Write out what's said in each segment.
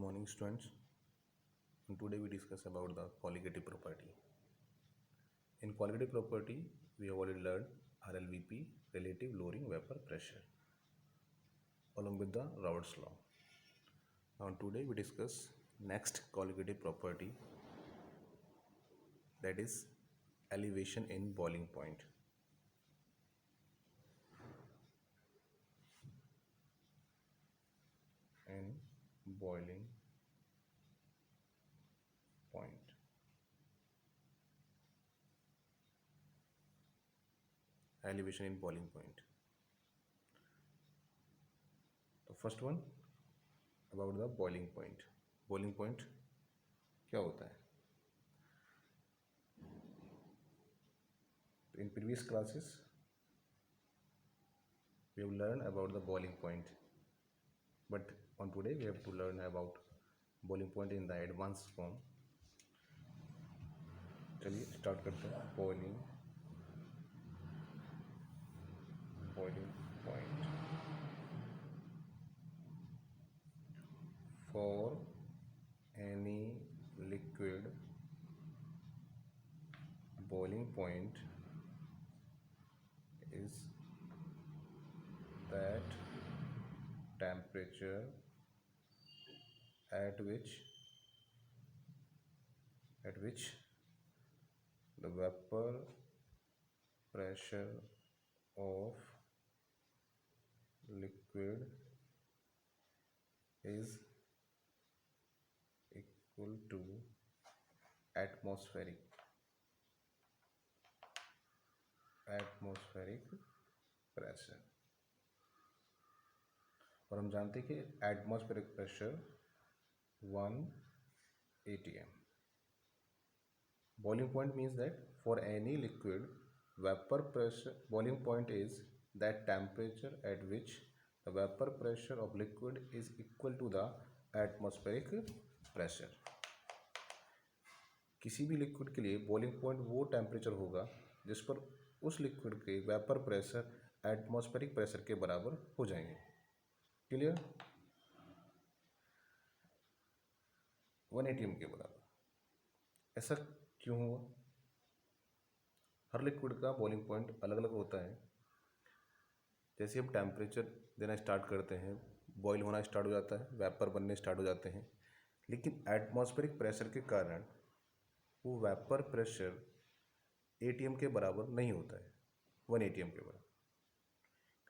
morning, students. And today we discuss about the colligative property. In colligative property, we have already learned RLVP, relative lowering vapor pressure, along with the Raoult's law. Now today we discuss next colligative property, that is elevation in boiling point. In boiling point. Elevation in boiling point. The first one about the boiling point. Boiling point क्या होता है? In previous classes we have learned about the boiling point, but on today we have to learn about boiling point in the advanced form. चलिए start करते हैं. boiling point for any liquid. Boiling point is that temperature at which the vapor pressure of liquid is equal to atmospheric pressure. और हम जानते हैं कि atmospheric pressure 1 atm. Boiling point means that for any liquid, vapor pressure, boiling point is that temperature at which the vapor pressure of liquid is equal to the atmospheric pressure. किसी भी liquid के लिए boiling point वो temperature होगा जिस पर उस liquid के वेपर प्रेशर एटमॉस्फेरिक प्रेशर के बराबर हो जाएंगे. क्लियर? 1 atm के बराबर. ऐसा क्यों हुआ? हर लिक्विड का बॉइलिंग पॉइंट अलग अलग होता है. जैसे हम टेम्परेचर देना स्टार्ट करते हैं, बॉईल होना स्टार्ट हो जाता है, वेपर बनने स्टार्ट हो जाते हैं, लेकिन एटमॉस्फेरिक प्रेशर के कारण वो वेपर प्रेशर एटीएम के बराबर नहीं होता है, 1 atm के बराबर,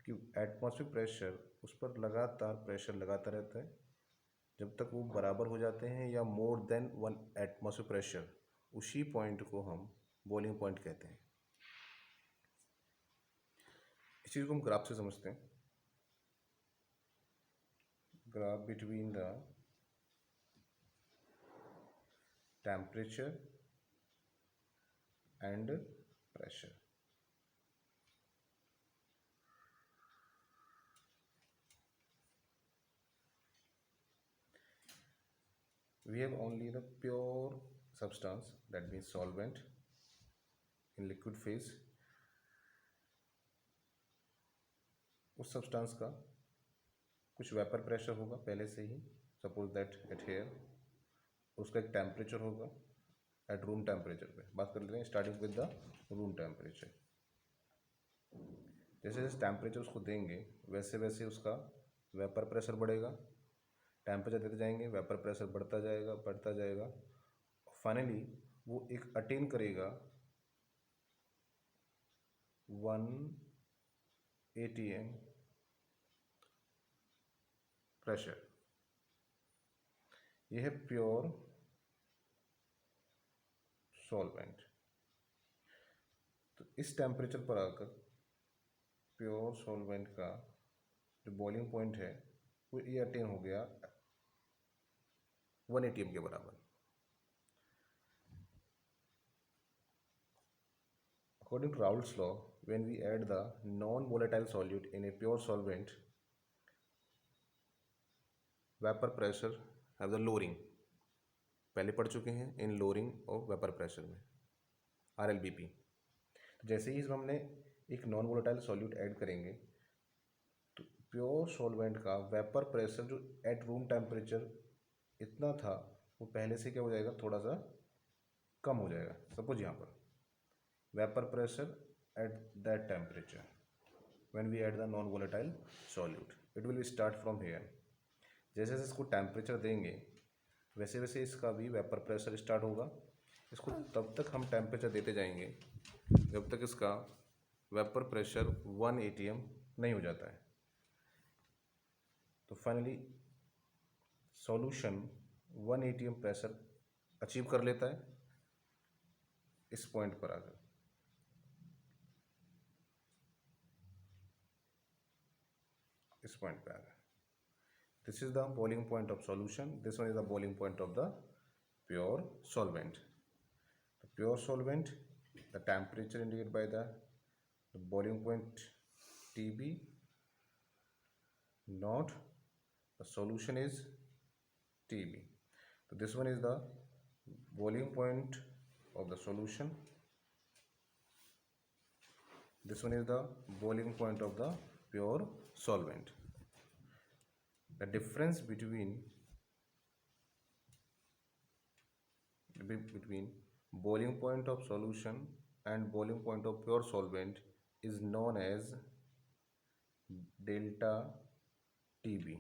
क्योंकि एटमॉस्फेरिक प्रेशर उस पर लगातार प्रेशर लगाता रहता है जब तक वो बराबर हो जाते हैं या मोर देन 1 एटमॉस्फेरिक प्रेशर. उसी पॉइंट को हम बॉइलिंग पॉइंट कहते हैं. इस चीज़ को हम ग्राफ से समझते हैं. Graph between the temperature and pressure. We have only the pure substance, that means solvent, in liquid phase. उस सब्सटेंस का कुछ वेपर प्रेशर होगा पहले से ही, सपोज दैट एट हेयर. उसका एक टेम्परेचर होगा एट रूम टेम्परेचर पे. बात कर लेते हैं starting with the room temperature. जैसे जैसे टेम्परेचर उसको देंगे वैसे वैसे उसका वेपर प्रेशर बढ़ेगा. टेम्परेचर देते जाएंगे, वेपर प्रेशर बढ़ता जाएगा. फाइनली वो एक अटेन करेगा 1 atm प्रेशर. यह है प्योर सॉल्वेंट. तो इस टेम्परेचर पर आकर प्योर सॉल्वेंट का जो बॉइलिंग पॉइंट है वो ये अटेन हो गया 1 atm के बराबर. According to Raoult's law, when we add the non-volatile solute in a pure solvent, vapor pressure have the lowering. पहले पढ़ चुके हैं इन lowering of vapor pressure में, RLVP. जैसे ही हमने एक नॉन वोलेटाइल सॉल्यूट ऐड करेंगे तो प्योर सॉल्वेंट का वेपर प्रेशर जो एट रूम टेम्परेचर इतना था वो पहले से क्या हो जाएगा, थोड़ा सा कम हो जाएगा. सपोज यहाँ पर vapour pressure at that temperature when we add the non volatile solute, it will start from here. जैसे जैसे इसको टेम्परेचर देंगे वैसे वैसे इसका भी वेपर प्रेशर स्टार्ट होगा. इसको तब तक हम टेम्परेचर देते जाएंगे जब तक इसका वेपर प्रेशर 1 atm नहीं हो जाता है. तो finally solution 1 atm pressure achieve कर लेता है इस पॉइंट पर आकर. इस पॉइंट पे आकर this is the boiling point of solution. This one is the boiling point of the pure solvent. The pure solvent, the temperature indicated by the boiling point TB, not the solution is TB. So this one is the boiling point of the solution. This one is the boiling point of the pure solvent. The difference between boiling point of solution and boiling point of pure solvent is known as delta TB.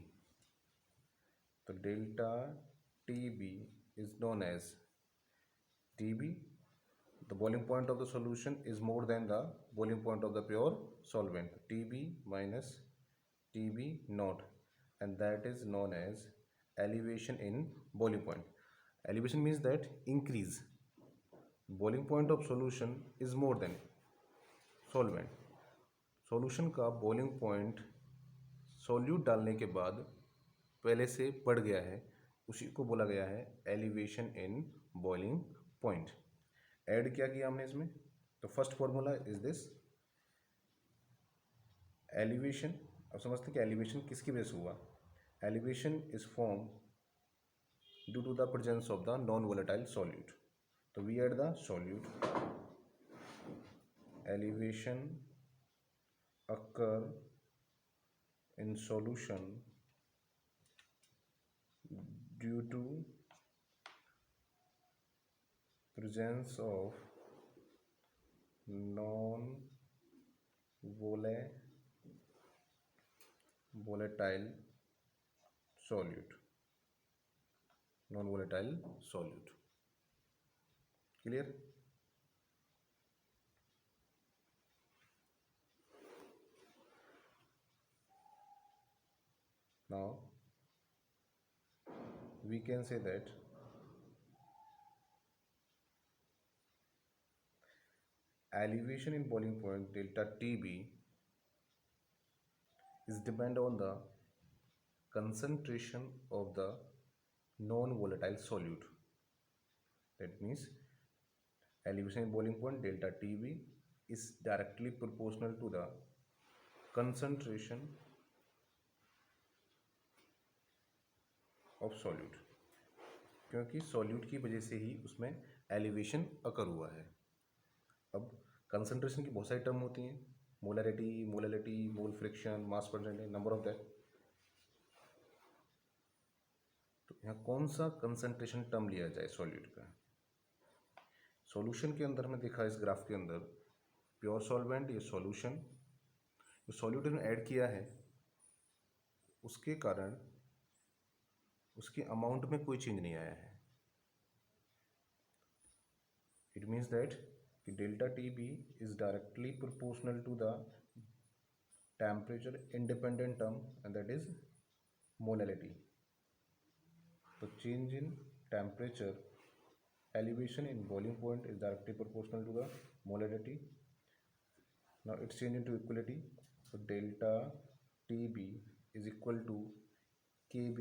So delta TB is known as TB. The boiling point of the solution is more than the boiling point of the pure solvent. TB minus TB naught, and that is known as elevation in boiling point. Elevation means that increase. Boiling point of solution is more than solvent. Solution का boiling point solute डालने के बाद पहले से बढ़ गया है, उसी को बोला गया है elevation in boiling point. Add क्या किया हमने इसमें, तो first formula is this elevation. अब समझते कि एलिवेशन किसकी वजह से हुआ. Elevation is form due to the presence of the non volatile solute. तो we add the solute. Elevation occur in solution due to presence of non-volatile solute. Non-volatile solute. Clear? Now we can say that elevation in boiling point delta TB is depend on the concentration of the non-volatile solute. That means elevation in boiling point delta TB is directly proportional to the concentration of solute, क्योंकि solute की वजह से ही उसमें elevation अकर हुआ है. अब concentration की बहुत सारी टर्म होती हैं, molarity, mole fraction, mass percentage, number of that. तो यहाँ कौन सा कंसंट्रेशन टर्म लिया जाए सॉल्यूट का. सॉल्यूशन के अंदर हमने देखा इस ग्राफ के अंदर प्योर सॉल्वेंट, ये सॉल्यूशन, जो सॉल्यूट में ऐड किया है उसके कारण उसके अमाउंट में कोई चेंज नहीं आया है. इट मीन्स दैट कि delta T B is directly proportional to the temperature independent term and that is molarity. तो change in temperature elevation in boiling point is directly proportional to the molarity. Now it's changed into equality. So delta TB is equal to KB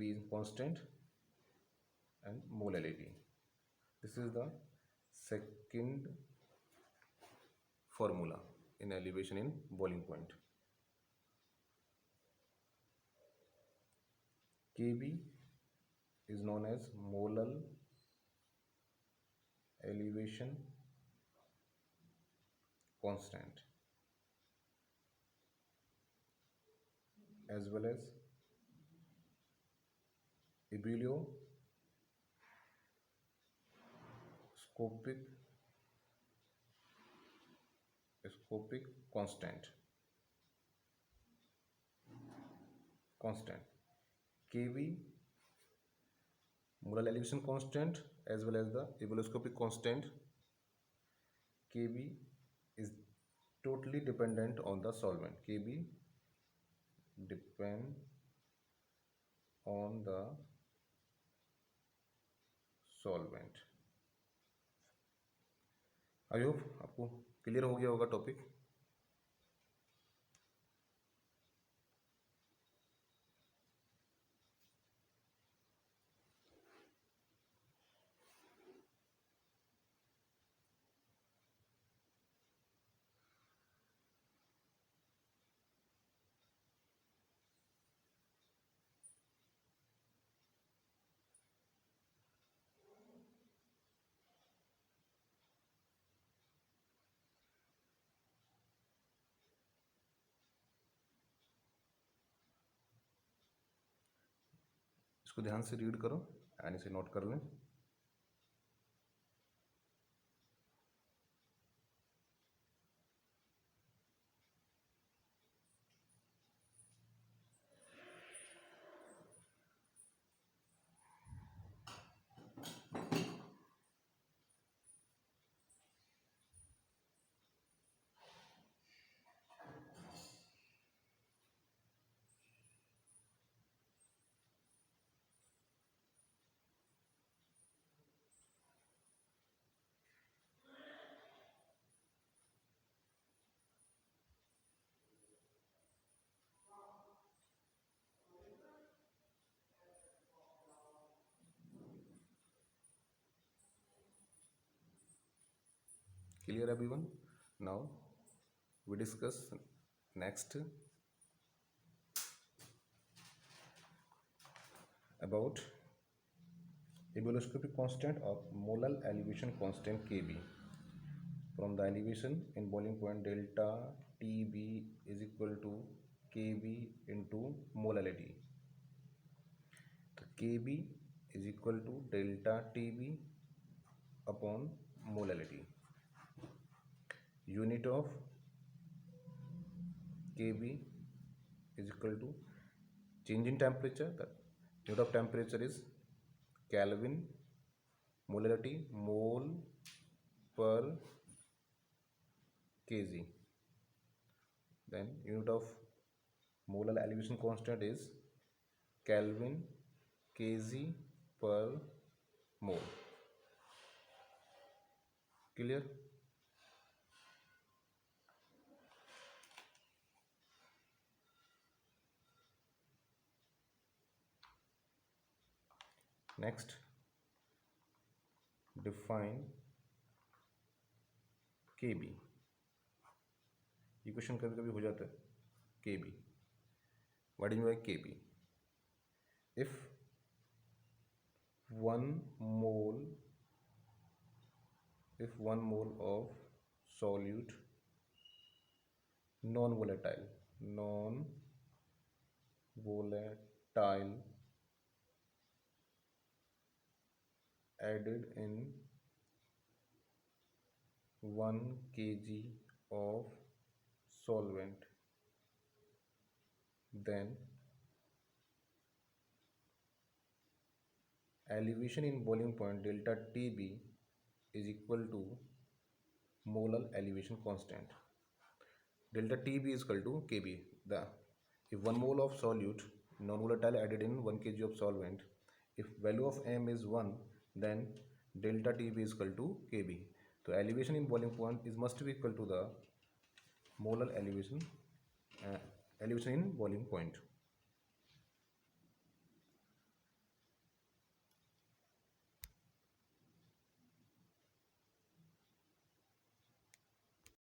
is constant, and molarity. This is the second formula in elevation in boiling point. KB is known as molar elevation constant, as well as ebullioscopic scopic constant kV, molar elevation constant, as well as the ebullioscopic constant kV is totally dependent on the solvent. kV depend on the solvent. I hope आपको clear हो गया होगा topic. इसको ध्यान से read करो and इसे note कर लें. Clear everyone? Now we discuss next about ebullioscopic constant of molar elevation constant Kb. From the elevation in boiling point, delta Tb is equal to Kb into molarity. So Kb is equal to delta Tb upon molarity. Unit of Kb is equal to change in temperature. The unit of temperature is Kelvin. Molarity mole per kg. Then unit of molar elevation constant is Kelvin kg per mole. Clear? Next, define Kb. Equation कभी कभी हो जाता है Kb. What do you mean by Kb? If 1 mole of solute non-volatile added in 1 kg of solvent, then elevation in boiling point delta Tb is equal to molar elevation constant. Delta Tb is equal to Kb. If 1 mole of solute non-volatile added in 1 kg of solvent, if value of m is 1, then delta Tb is equal to Kb. So elevation in boiling point is must be equal to the molar elevation in boiling point.